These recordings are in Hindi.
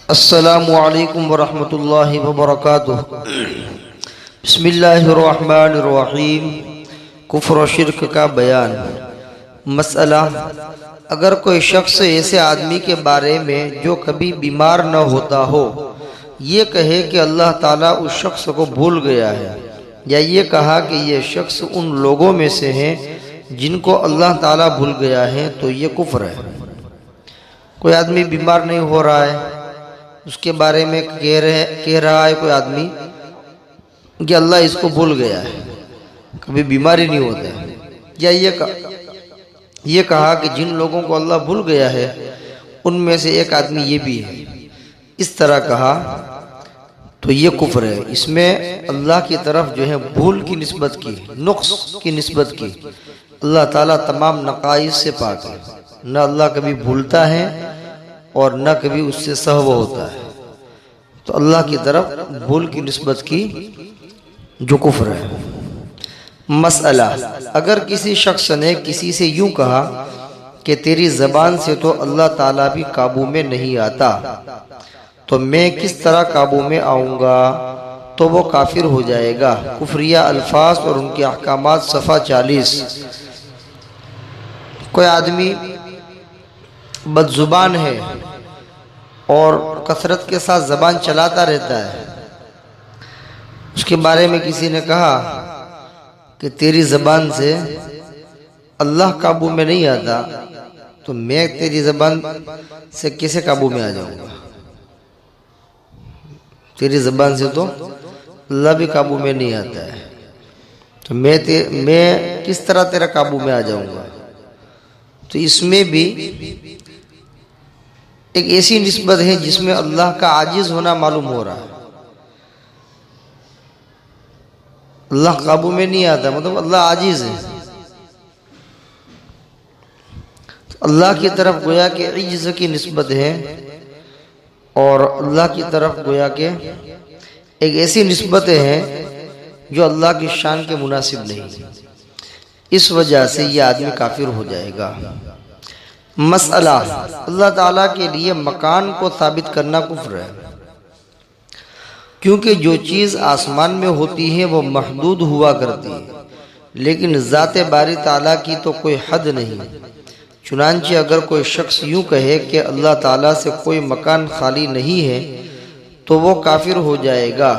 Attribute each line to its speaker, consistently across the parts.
Speaker 1: अस्सलामु अलैकुम वरहमतुल्लाहि वबरकातुह। बिस्मिल्लाहिर्रहमानिर्रहीम। कुफ्र और शिर्क का बयान। मसला, अगर कोई शख्स ऐसे आदमी के बारे में जो कभी बीमार न होता हो ये कहे कि अल्लाह ताला उस शख्स को भूल गया है, या ये कहा कि ये शख्स उन लोगों में से है जिनको अल्लाह ताला भूल गया है, तो ये कुफ्र है। कोई आदमी बीमार नहीं हो रहा है, उसके बारे में कह रहा है कोई आदमी कि अल्लाह इसको भूल गया है, कभी बीमारी नहीं होता है, या ये कहा कि जिन लोगों को अल्लाह भूल गया है उनमें से एक आदमी ये भी है, इस तरह कहा तो ये कुफ्र है। इसमें अल्लाह की तरफ जो है भूल की निस्बत की, नुक्स की निस्बत की। अल्लाह ताला तमाम नकाइस से पाक है, न अल्लाह कभी भूलता है और न कभी उससे सहव होता है, तो अल्लाह की तरफ भूल की निस्बत की जो कुफ्र है। मसला, अगर किसी शख्स ने किसी से यूं कहा कि तेरी ज़बान से तो अल्लाह ताला भी काबू में नहीं आता, तो मैं किस तरह काबू में आऊँगा, तो वो काफिर हो जाएगा। कुफ्रिया अल्फाज और उनके अहकामात सफ़ा 40। कोई आदमी बदजुबान है और कसरत के साथ ज़बान चलाता रहता है, उसके बारे में किसी ने कहा कि तेरी ज़बान से अल्लाह काबू में नहीं आता, तो मैं तेरी ज़बान से कैसे काबू में आ जाऊंगा? तेरी ज़बान से तो अल्लाह भी काबू में नहीं आता है, तो मैं किस तरह तेरा काबू में आ जाऊंगा? तो इसमें भी एक ऐसी निस्बत है जिसमें अल्लाह का आजिज होना मालूम हो रहा है। अल्लाह काबू में नहीं आता मतलब अल्लाह आजिज है, तो अल्लाह की तरफ गोया के इज्ज की निस्बत है और अल्लाह की तरफ गोया के एक ऐसी निस्बत है जो अल्लाह की शान के मुनासिब नहीं। इस वजह से यह आदमी काफिर हो जाएगा। मसला, अल्लाह ताला के लिए मकान को साबित करना कुफ्र है, क्योंकि जो चीज़ आसमान में होती है वो महदूद हुआ करती है, लेकिन ज़ाते बारी ताला की तो कोई हद नहीं। चुनांचे अगर कोई शख्स यूं कहे कि अल्लाह ताला से कोई मकान खाली नहीं है, तो वो काफिर हो जाएगा।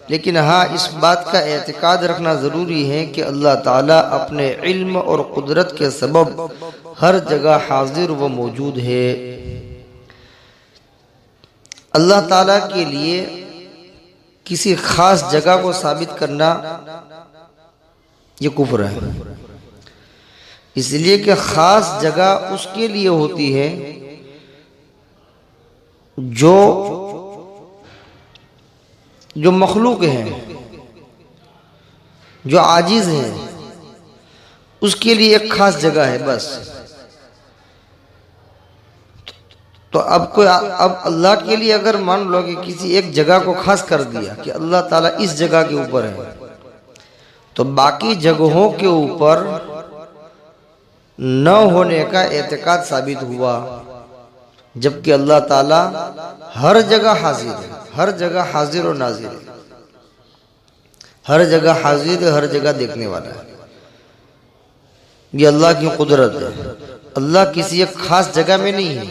Speaker 1: लेकिन हाँ, इस बात का एतकाद रखना ज़रूरी है कि अल्लाह ताला अपने इल्म और कुदरत के सबब हर जगह हाजिर व मौजूद है। अल्लाह ताला के लिए किसी खास जगह को साबित करना ये कुफ्र है, इसलिए कि खास जगह उसके लिए होती है जो मखलूक हैं, जो आजिज हैं, उसके लिए एक खास जगह है बस। तो अब अल्लाह के लिए अगर मान लो कि किसी एक जगह को खास कर दिया कि अल्लाह ताला इस जगह के ऊपर है, तो बाकी जगहों के ऊपर न होने का एतकाद साबित हुआ, जबकि अल्लाह ताला हर जगह हाजिर है, हर जगह हाजिर और नाजिर है, हर जगह हाजिर है, हर जगह देखने वाला है। ये अल्लाह की कुदरत है। अल्लाह किसी एक खास जगह में नहीं है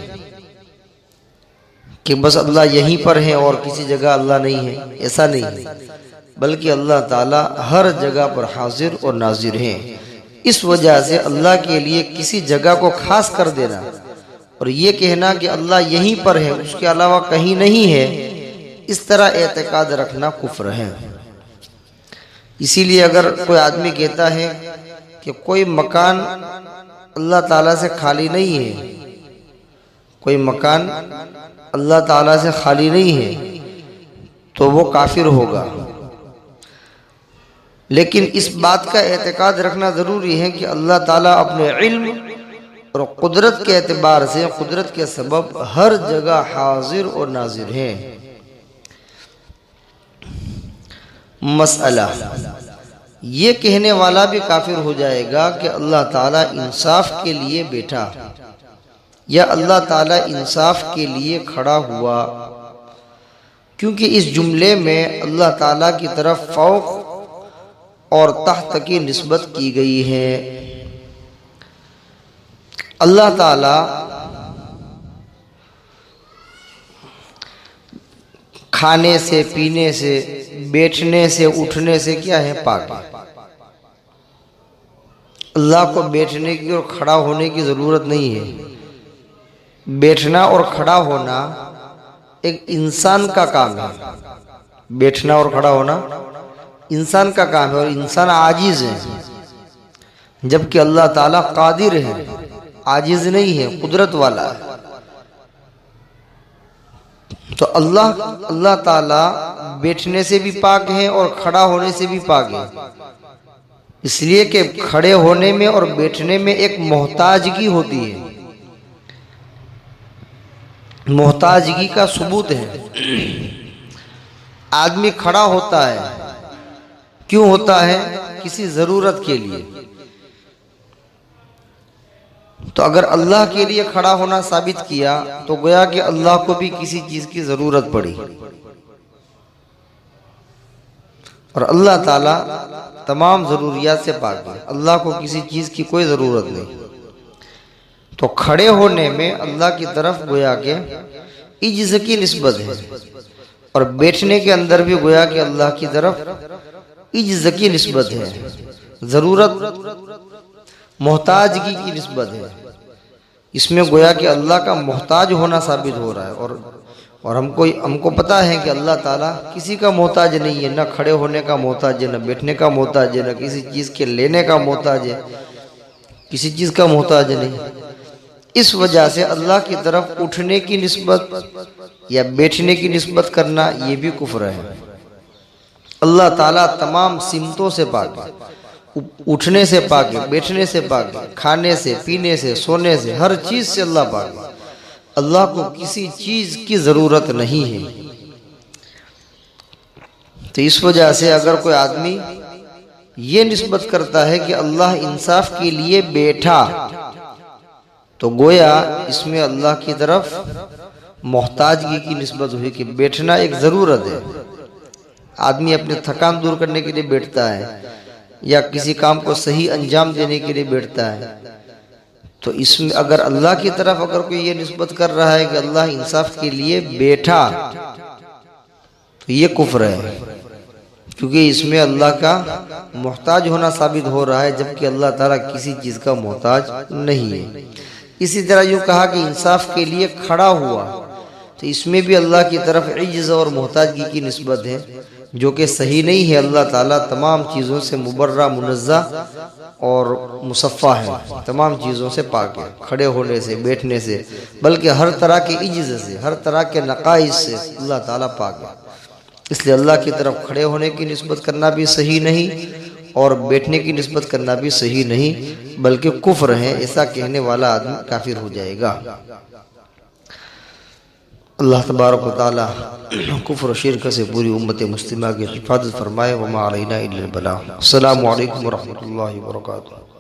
Speaker 1: कि बस अल्लाह यहीं पर है और किसी जगह अल्लाह नहीं है, ऐसा नहीं है, बल्कि अल्लाह ताला हर जगह पर हाजिर और नाजिर है। इस वजह से अल्लाह के लिए किसी जगह को खास कर देना और ये कहना कि अल्लाह यहीं पर है, उसके अलावा कहीं नहीं है, इस तरह एतकाद रखना कुफ्र है। इसीलिए अगर कोई आदमी कहता है कि कोई मकान अल्लाह ताला से खाली नहीं है, कोई मकान अल्लाह ताला से खाली नहीं है, तो वो काफिर होगा। लेकिन इस बात का एतकाद रखना ज़रूरी है कि अल्लाह ताला अपने इल्म और कुदरत के एतबार से, कुदरत के सबब हर जगह हाजिर और नाजिर हैं। मसला, ये कहने वाला भी काफिर हो जाएगा कि अल्लाह ताला इंसाफ के लिए बैठा, या अल्लाह ताला इंसाफ के लिए खड़ा हुआ, क्योंकि इस जुमले में अल्लाह ताला की तरफ फौक और तहत की निस्बत की गई है। अल्लाह ताला खाने से, पीने से, बैठने से, उठने से क्या है? पाक है। अल्लाह को बैठने की और खड़ा होने की ज़रूरत नहीं है। बैठना और खड़ा होना एक इंसान का काम है। बैठना और खड़ा होना इंसान का काम है और इंसान आजिज है, जबकि अल्लाह ताला कादिर है, आजिज नहीं है, कुदरत वाला है। तो अल्लाह ताला बैठने से भी पाक है और खड़ा होने से भी पाक है, इसलिए कि खड़े होने में और बैठने में एक मोहताजगी होती है। मोहताजगी का सबूत है। आदमी खड़ा होता है, क्यों होता है? किसी ज़रूरत के लिए। तो अगर अल्लाह के लिए खड़ा होना साबित किया तो गोया कि अल्लाह को भी किसी चीज़ की ज़रूरत पड़ी, और अल्लाह ताला तमाम ज़रूरियात से पाक है। अल्लाह को किसी चीज़ की कोई ज़रूरत नहीं। तो खड़े होने में अल्लाह की तरफ गोया के इज्ज़ की निस्बत है, और बैठने के अंदर भी गोया कि अल्लाह की तरफ इज्ज़ की निस्बत है, ज़रूरत मोहताजगी की निस्बत है। इसमें गोया कि अल्लाह का मोहताज होना साबित हो रहा है। और हमको पता है कि अल्लाह ताला किसी का मोहताज नहीं है, न खड़े होने का मोहताज है, न बैठने का मोहताज है, न किसी चीज़ के लेने का मोहताज है, किसी चीज़ का मोहताज नहीं। इस वजह से अल्लाह की तरफ उठने की निस्बत या बैठने की निस्बत करना ये भी कुफ्र है। अल्लाह ताला तमाम सिमतों से पाक है, उठने से पाक है, बैठने से पाक है, खाने से, पीने से, सोने से, हर चीज़ से अल्लाह पाक है। अल्लाह को किसी चीज़ की ज़रूरत नहीं है। तो इस वजह से अगर कोई आदमी ये निस्बत करता है कि अल्लाह इंसाफ के लिए बैठा, तो गोया इसमें अल्लाह की तरफ मोहताजगी की निस्बत हुई कि बैठना एक ज़रूरत है। आदमी अपने थकान दूर करने के लिए बैठता है या किसी काम को सही अंजाम देने के लिए बैठता है। तो इसमें अगर अल्लाह की तरफ अगर कोई ये निस्बत कर रहा है कि अल्लाह इंसाफ के लिए बैठा, तो ये कुफ्र है, क्योंकि इसमें अल्लाह का मोहताज होना साबित हो रहा है, जबकि अल्लाह ताला किसी चीज़ का मोहताज नहीं है। इसी तरह यूँ कहा कि इंसाफ के लिए खड़ा हुआ, तो इसमें भी अल्लाह की तरफ इज्ज़ और मोहताजगी की निस्बत है, जो कि सही नहीं है। अल्लाह ताला तमाम चीज़ों से मुबर्रा, मुनज़्ज़ा और मुसफ़्फ़ा है, तमाम चीज़ों से पाक है, खड़े होने से, बैठने से, बल्कि हर तरह के इज्ज़ से, हर तरह के नक़ाइस से अल्लाह ताला पाक है। इसलिए अल्लाह की तरफ खड़े होने की निस्बत करना भी सही नहीं और बैठने की निस्बत करना भी सही नहीं, बल्कि कुफ्र है। ऐसा कहने वाला आदमी काफिर हो जाएगा। अल्लाह तबारक व तआला कुफ्र और शिर्क से पूरी उम्मत मुस्लिमा की हिफाजत फरमाए। वमा अलैना इल्लल बलाग। अस्सलामु अलैकुम व रहमतुल्लाहि व बरकातुहू।